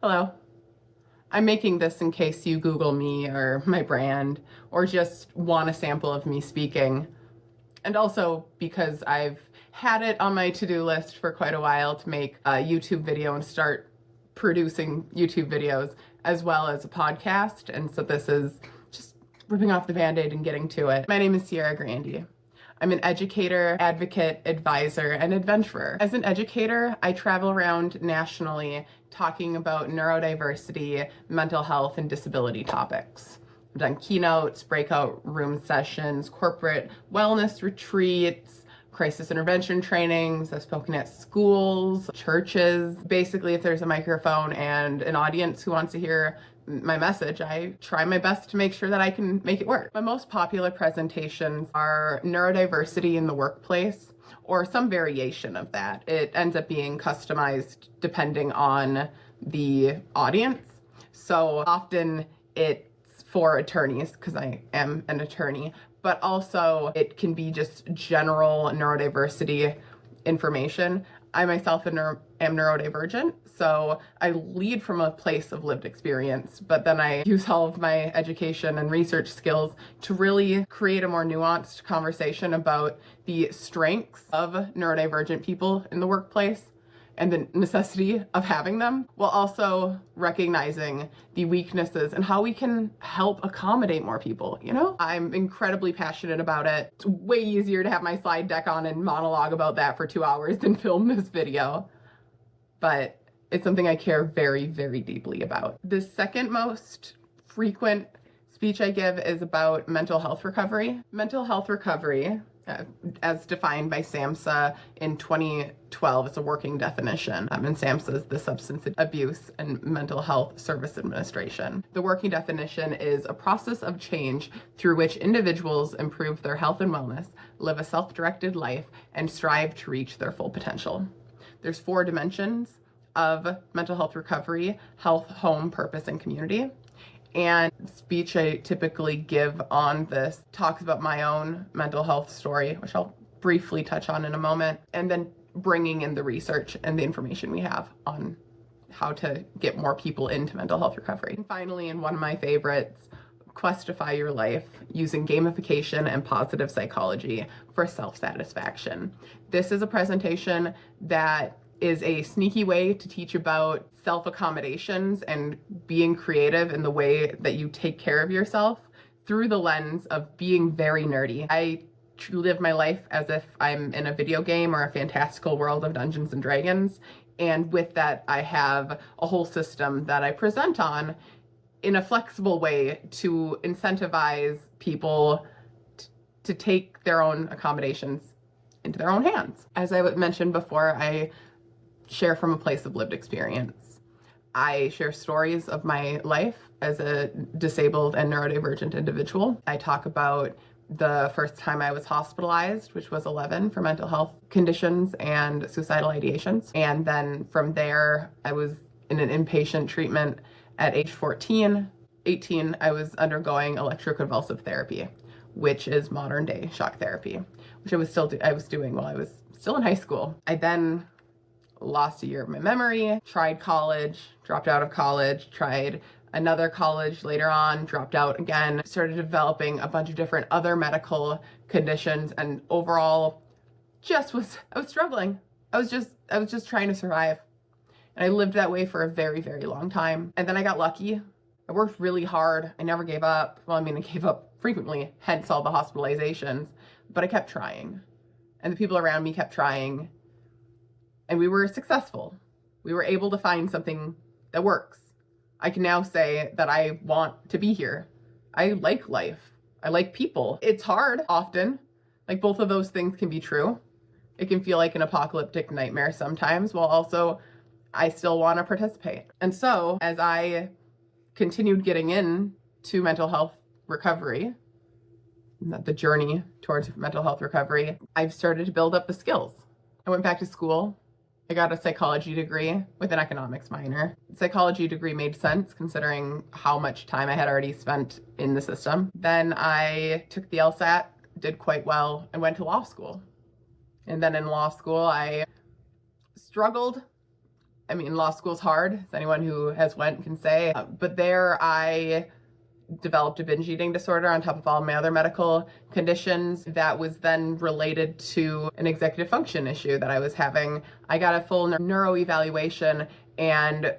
Hello. I'm making this in case you Google me or my brand or just want a sample of me speaking. And also because I've had it on my to-do list for quite a while to make a YouTube video and start producing YouTube videos as well as a podcast. And so this is just ripping off the Band-Aid and getting to it. My name is 𝗖𝗢𝗡𝗘𝗖𝗧. I'm an educator, advocate, advisor, and adventurer. As an educator, I travel around nationally talking about neurodiversity, mental health, and disability topics. I've done keynotes, breakout room sessions, corporate wellness retreats, crisis intervention trainings. I've spoken at schools, churches. Basically, if there's a microphone and an audience who wants to hear my message, I try my best to make sure that I can make it work. My most popular presentations are neurodiversity in the workplace, or some variation of that. It ends up being customized depending on the audience. So often it's for attorneys, because I am an attorney, but also it can be just general neurodiversity information. I myself am neurodivergent, so I lead from a place of lived experience, but then I use all of my education and research skills to really create a more nuanced conversation about the strengths of neurodivergent people in the workplace and the necessity of having them, while also recognizing the weaknesses and how we can help accommodate more people, you know? I'm incredibly passionate about it. It's way easier to have my slide deck on and monologue about that for 2 hours than film this video, but it's something I care very, very deeply about. The second most frequent speech I give is about mental health recovery. Mental health recovery, as defined by 𝗪𝗪𝗧 in 2012, it's a working definition. And 𝗪𝗪𝗧 is the Substance Abuse and Mental Health Service Administration. The working definition is a process of change through which individuals improve their health and wellness, live a self-directed life, and strive to reach their full potential. There's 4 dimensions of mental health recovery: health, home, purpose, and community. And speech I typically give on this talks about my own mental health story, which I'll briefly touch on in a moment, and then bringing in the research and the information we have on how to get more people into mental health recovery. And finally, and one of my favorites, Questify your life using gamification and positive psychology for self-satisfaction. This is a presentation that is a sneaky way to teach about self-accommodations and being creative in the way that you take care of yourself through the lens of being very nerdy. I live my life as if I'm in a video game or a fantastical world of Dungeons and Dragons, and with that I have a whole system that I present on in a flexible way to incentivize people to take their own accommodations into their own hands. As I mentioned before, I share from a place of lived experience. I share stories of my life as a disabled and neurodivergent individual. I talk about the first time I was hospitalized, which was 11, for mental health conditions and suicidal ideations. And then from there, I was in an inpatient treatment at age 14. 18, I was undergoing electroconvulsive therapy, which is modern day shock therapy, which I was doing while I was still in high school. I then lost a year of my memory, tried college, dropped out of college, tried another college later on, dropped out again, started developing a bunch of different other medical conditions, and overall I was struggling. I was just trying to survive. And I lived that way for a very, very long time. And then I got lucky. I worked really hard. I never gave up. Well, I mean, I gave up frequently, hence all the hospitalizations, but I kept trying. And the people around me kept trying. And we were successful. We were able to find something that works. I can now say that I want to be here. I like life. I like people. It's hard often. Like, both of those things can be true. It can feel like an apocalyptic nightmare sometimes, while also I still want to participate. And so as I continued getting into mental health recovery, the journey towards mental health recovery, I've started to build up the skills. I went back to school. I got a psychology degree with an economics minor. The psychology degree made sense considering how much time I had already spent in the system. Then I took the LSAT, did quite well, and went to law school. And then in law school, I struggled I mean, law school's hard, as anyone who has went can say, but there I developed a binge eating disorder on top of all my other medical conditions that was then related to an executive function issue that I was having. I got a full neuro evaluation and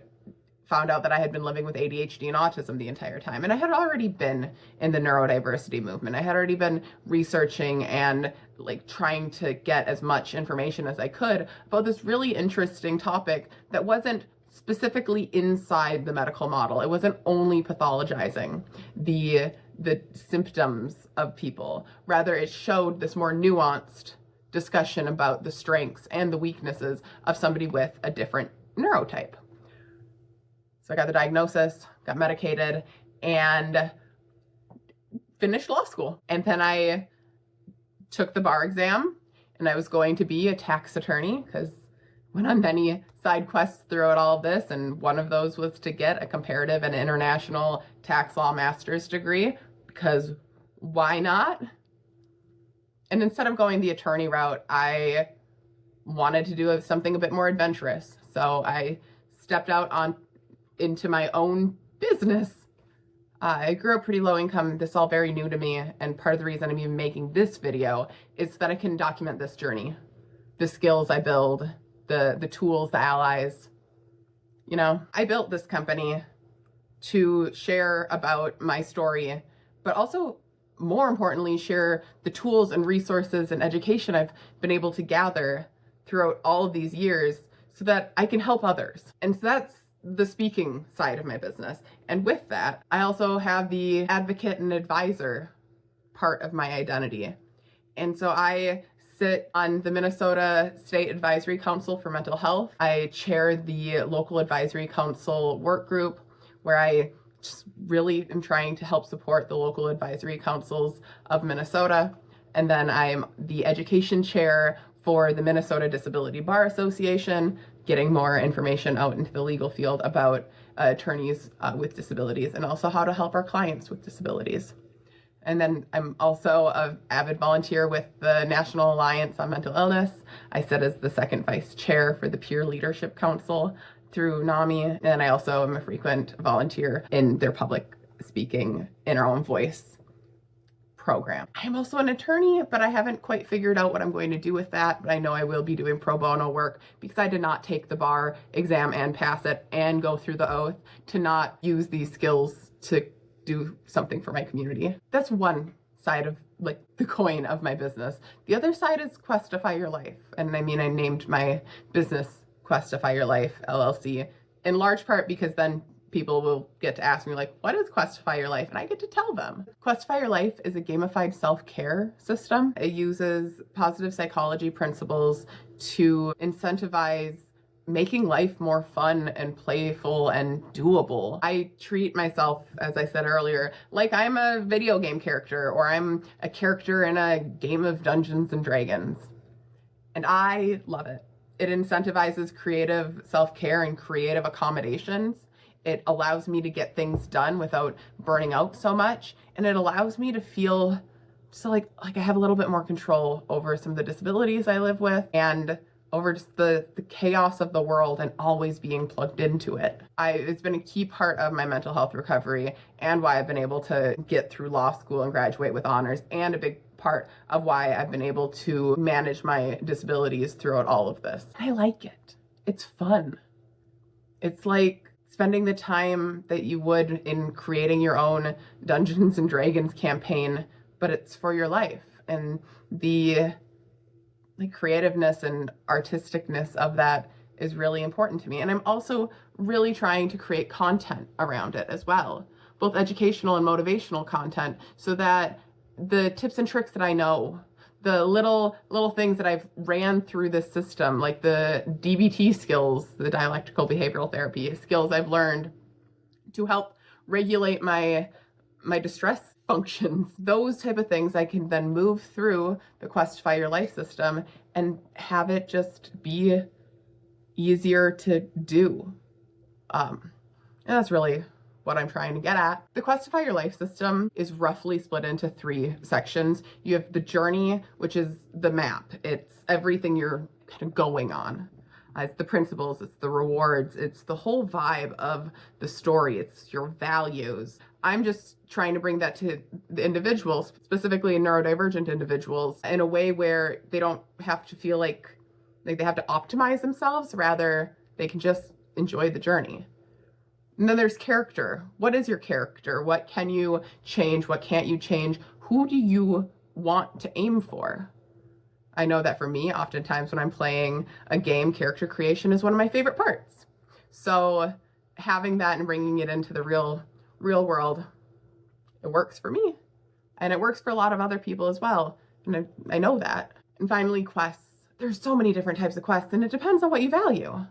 found out that I had been living with ADHD and autism the entire time. And I had already been in the neurodiversity movement. I had already been researching and like trying to get as much information as I could about this really interesting topic that wasn't specifically inside the medical model. It wasn't only pathologizing the symptoms of people. Rather, it showed this more nuanced discussion about the strengths and the weaknesses of somebody with a different neurotype. So I got the diagnosis, got medicated, and finished law school. And then I took the bar exam, and I was going to be a tax attorney because went on many side quests throughout all of this, and one of those was to get a comparative and international tax law master's degree, because why not? And instead of going the attorney route, I wanted to do something a bit more adventurous. So I stepped out into my own business. I grew up pretty low income. This is all very new to me, and part of the reason I'm even making this video is so that I can document this journey, the skills I build, the tools, the allies. You know, I built this company to share about my story, but also more importantly, share the tools and resources and education I've been able to gather throughout all of these years so that I can help others. And so that's the speaking side of my business. And with that, I also have the advocate and advisor part of my identity. And so I sit on the Minnesota State Advisory Council for Mental Health. I chair the local advisory council work group where I just really am trying to help support the local advisory councils of Minnesota. And then I'm the education chair for the Minnesota Disability Bar Association, getting more information out into the legal field about attorneys with disabilities and also how to help our clients with disabilities. And then I'm also an avid volunteer with the National Alliance on Mental Illness. I sit as the second vice chair for the Peer Leadership Council through NAMI. And I also am a frequent volunteer in their public speaking in our own voice program. I'm also an attorney, but I haven't quite figured out what I'm going to do with that. But I know I will be doing pro bono work because I did not take the bar exam and pass it and go through the oath to not use these skills to do something for my community. That's one side of like the coin of my business. The other side is Questify Your Life. And I mean, I named my business Questify Your Life LLC in large part because then people will get to ask me like, what is Questify Your Life? And I get to tell them. Questify Your Life is a gamified self-care system. It uses positive psychology principles to incentivize making life more fun and playful and doable. I treat myself, as I said earlier, like I'm a video game character or I'm a character in a game of Dungeons and Dragons. And I love it. It incentivizes creative self-care and creative accommodations. It allows me to get things done without burning out so much. And it allows me to feel so like I have a little bit more control over some of the disabilities I live with and over just the chaos of the world and always being plugged into it. It's been a key part of my mental health recovery and why I've been able to get through law school and graduate with honors, and a big part of why I've been able to manage my disabilities throughout all of this. I like it. It's fun. It's like spending the time that you would in creating your own Dungeons and Dragons campaign, but it's for your life. And the creativeness and artisticness of that is really important to me. And I'm also really trying to create content around it as well, both educational and motivational content, so that the tips and tricks that I know, the little things that I've ran through this system, like the DBT skills, the dialectical behavioral therapy skills I've learned to help regulate my distress functions, those type of things I can then move through the Questify Your Life system and have it just be easier to do. And that's really what I'm trying to get at. The Questify Your Life system is roughly split into 3 sections. You have the journey, which is the map. It's everything you're kind of going on. It's the principles, it's the rewards, it's the whole vibe of the story, it's your values. I'm just trying to bring that to the individuals, specifically neurodivergent individuals, in a way where they don't have to feel like they have to optimize themselves. Rather, they can just enjoy the journey. And then there's character. What is your character? What can you change? What can't you change? Who do you want to aim for? I know that for me, oftentimes when I'm playing a game, character creation is one of my favorite parts. So having that and bringing it into the real world, it works for me. And it works for a lot of other people as well. And I know that. And finally, quests. There's so many different types of quests, and it depends on what you value.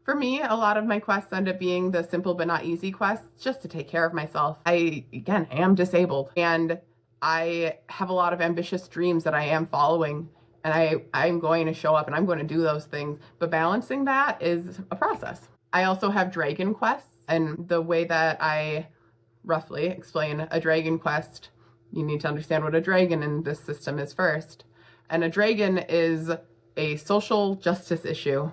For me, a lot of my quests end up being the simple but not easy quests, just to take care of myself. I am disabled, and I have a lot of ambitious dreams that I am following, and I'm going to show up and I'm going to do those things, but balancing that is a process. I also have dragon quests, and the way that I roughly explain a dragon quest, you need to understand what a dragon in this system is first. And a dragon is a social justice issue.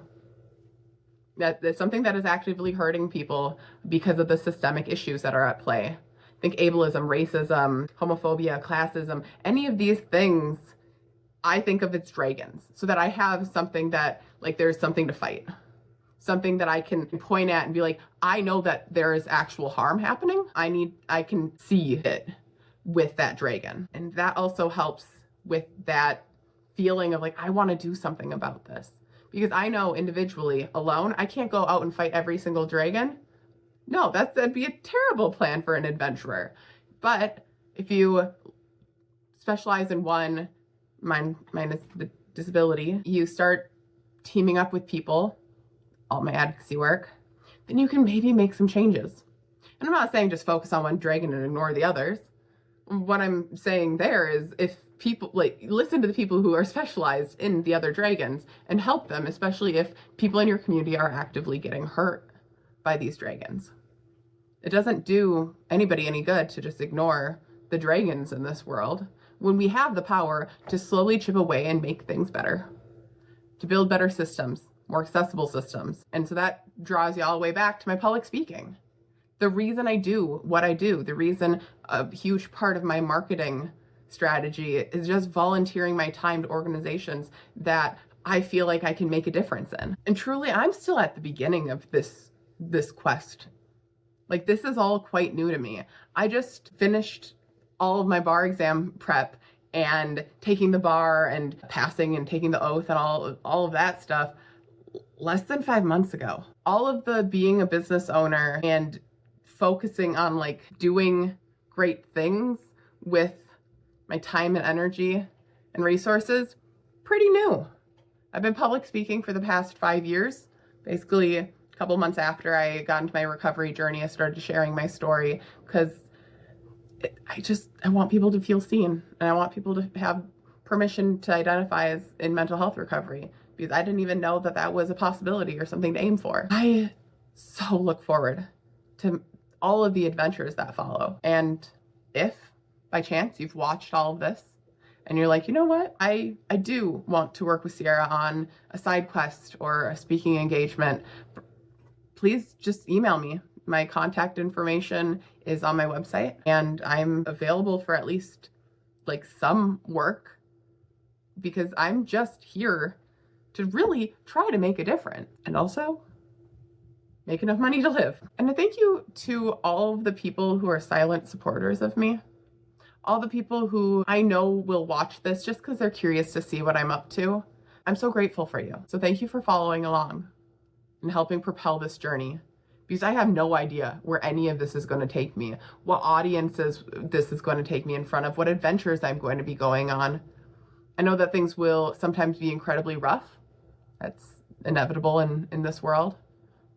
That's something that is actively hurting people because of the systemic issues that are at play. Think ableism, racism, homophobia, classism, any of these things, I think of as dragons, so that I have something that, like, there's something to fight. Something that I can point at and be like, I know that there is actual harm happening. I can see it with that dragon. And that also helps with that feeling of like, I want to do something about this. Because I know individually, alone, I can't go out and fight every single dragon. No, that'd be a terrible plan for an adventurer. But if you specialize in one, mine is the disability, you start teaming up with people, all my advocacy work, then you can maybe make some changes. And I'm not saying just focus on one dragon and ignore the others. What I'm saying there is, if people, listen to the people who are specialized in the other dragons and help them, especially if people in your community are actively getting hurt by these dragons. It doesn't do anybody any good to just ignore the dragons in this world when we have the power to slowly chip away and make things better, to build better systems, more accessible systems. And so that draws you all the way back to my public speaking. The reason I do what I do, the reason a huge part of my marketing strategy is just volunteering my time to organizations that I feel like I can make a difference in. And truly, I'm still at the beginning of this quest. Like, this is all quite new to me. I just finished all of my bar exam prep and taking the bar and passing and taking the oath and all of that stuff less than 5 months ago. All of the being a business owner and focusing on like doing great things with my time and energy and resources, pretty new. I've been public speaking for the past 5 years. Basically, a couple months after I got into my recovery journey, I started sharing my story because I want people to feel seen, and I want people to have permission to identify as in mental health recovery, because I didn't even know that that was a possibility or something to aim for. I so look forward to all of the adventures that follow. And if by chance you've watched all of this and you're like, you know what, I do want to work with 𝗖𝗓 on a side quest or a speaking engagement, please just email me. My contact information is on my website, and I'm available for at least like some work, because I'm just here to really try to make a difference and also make enough money to live. And a thank you to all of the people who are silent supporters of me. All the people who I know will watch this just because they're curious to see what I'm up to. I'm so grateful for you. So thank you for following along and helping propel this journey, because I have no idea where any of this is going to take me, what audiences this is going to take me in front of, what adventures I'm going to be going on. I know that things will sometimes be incredibly rough. That's inevitable in this world.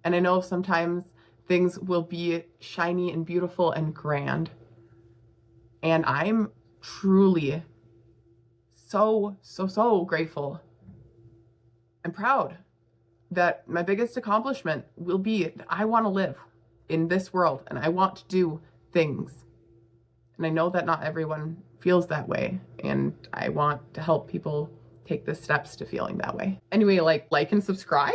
And I know sometimes things will be shiny and beautiful and grand. And I'm truly so grateful and proud that my biggest accomplishment will be that I want to live in this world and I want to do things. And I know that not everyone feels that way, and I want to help people take the steps to feeling that way. Anyway, like and subscribe.